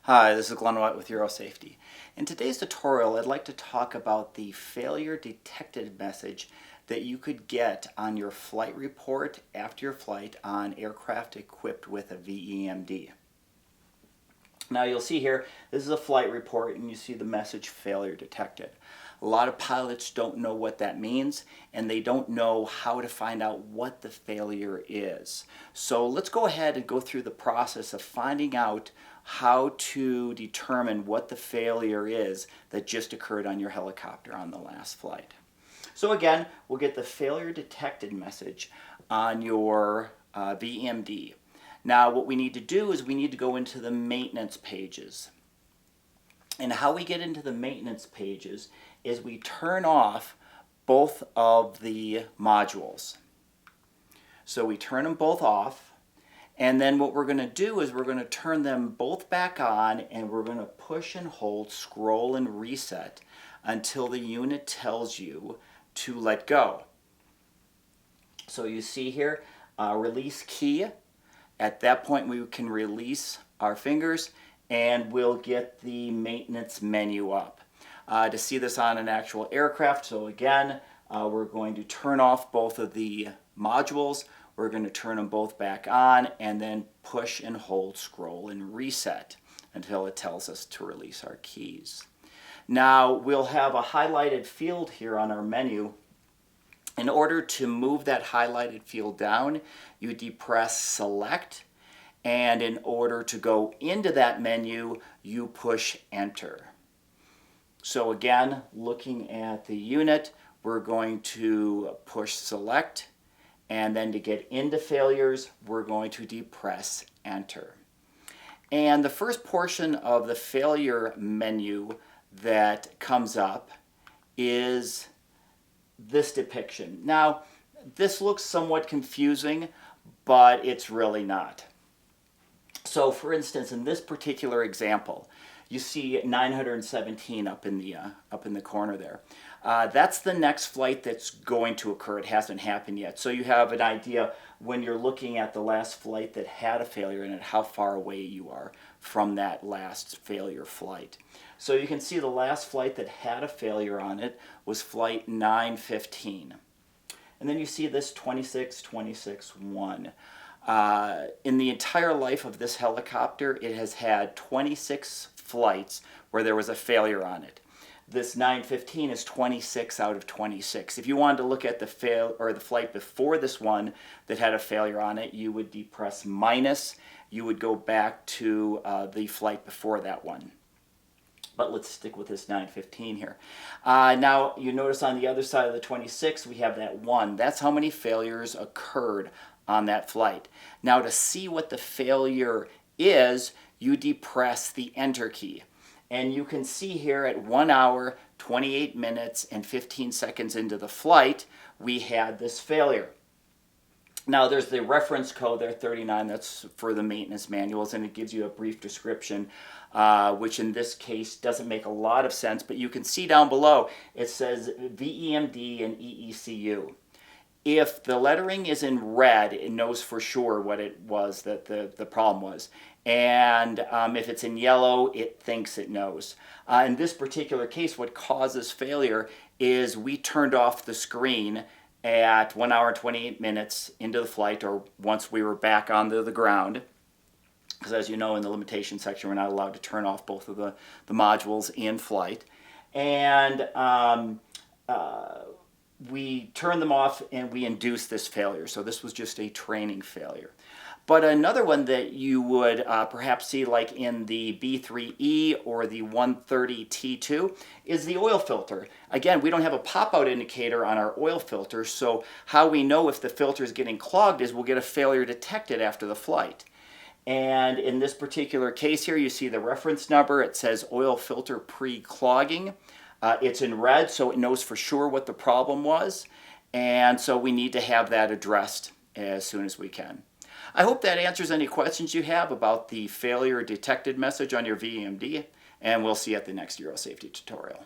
Hi, this is Glenn White with Eurosafety. In today's tutorial, I'd like to talk about the failure detected message that you could get on your flight report after your flight on aircraft equipped with a VEMD. Now you'll see here, this is a flight report and you see the message failure detected. A lot of pilots don't know what that means and they don't know how to find out what the failure is. So let's go ahead and go through the process of finding out how to determine what the failure is that just occurred on your helicopter on the last flight. So again, we'll get the failure detected message on your VEMD. Now what we need to do is we need to go into the maintenance pages. And how we get into the maintenance pages is we turn off both of the modules. So we turn them both off, and then what we're going to do is we're going to turn them both back on, and we're going to push and hold, scroll and reset until the unit tells you to let go. So you see here, release key. At that point we can release our fingers and we'll get the maintenance menu up. To see this on an actual aircraft, so again, we're going to turn off both of the modules, we're going to turn them both back on, and then push and hold, scroll and reset until it tells us to release our keys. Now we'll have a highlighted field here on our menu. In order to move that highlighted field down, you depress select, and in order to go into that menu, you push enter. So again, looking at the unit, we're going to push select, and then to get into failures, we're going to depress enter. And the first portion of the failure menu that comes up is this depiction. Now, this looks somewhat confusing, but it's really not. So for instance, in this particular example, you see 917 up in the corner there. That's the next flight that's going to occur. It hasn't happened yet. So you have an idea when you're looking at the last flight that had a failure in it, how far away you are from that last failure flight. So you can see the last flight that had a failure on it was flight 915. And then you see this 26-26-1. In the entire life of this helicopter, it has had 26 flights where there was a failure on it. This 915 is 26 out of 26. If you wanted to look at the flight before this one that had a failure on it, you would depress minus. You would go back to the flight before that one. But let's stick with this 915 here. Now you notice on the other side of the 26 we have that 1. That's how many failures occurred on that flight. Now to see what the failure is, you depress the enter key. And you can see here at 1 hour, 28 minutes, and 15 seconds into the flight, we had this failure. Now there's the reference code there, 39, that's for the maintenance manuals, and it gives you a brief description, which in this case doesn't make a lot of sense, but you can see down below it says VEMD and EECU. If the lettering is in red, it knows for sure what it was that the problem was. And if it's in yellow, it thinks it knows. In this particular case, what causes failure is we turned off the screen at 1 hour and 28 minutes into the flight, or once we were back onto the ground. Because as you know, in the limitation section, we're not allowed to turn off both of the modules in flight. And we turned them off and we induced this failure. So this was just a training failure. But another one that you would perhaps see like in the B3E or the 130 T2 is the oil filter. Again, we don't have a pop-out indicator on our oil filter, so how we know if the filter is getting clogged is we'll get a failure detected after the flight. And in this particular case here, you see the reference number. It says oil filter pre-clogging. It's in red, so it knows for sure what the problem was. And so we need to have that addressed as soon as we can. I hope that answers any questions you have about the failure detected message on your VEMD, and we'll see you at the next Eurosafety tutorial.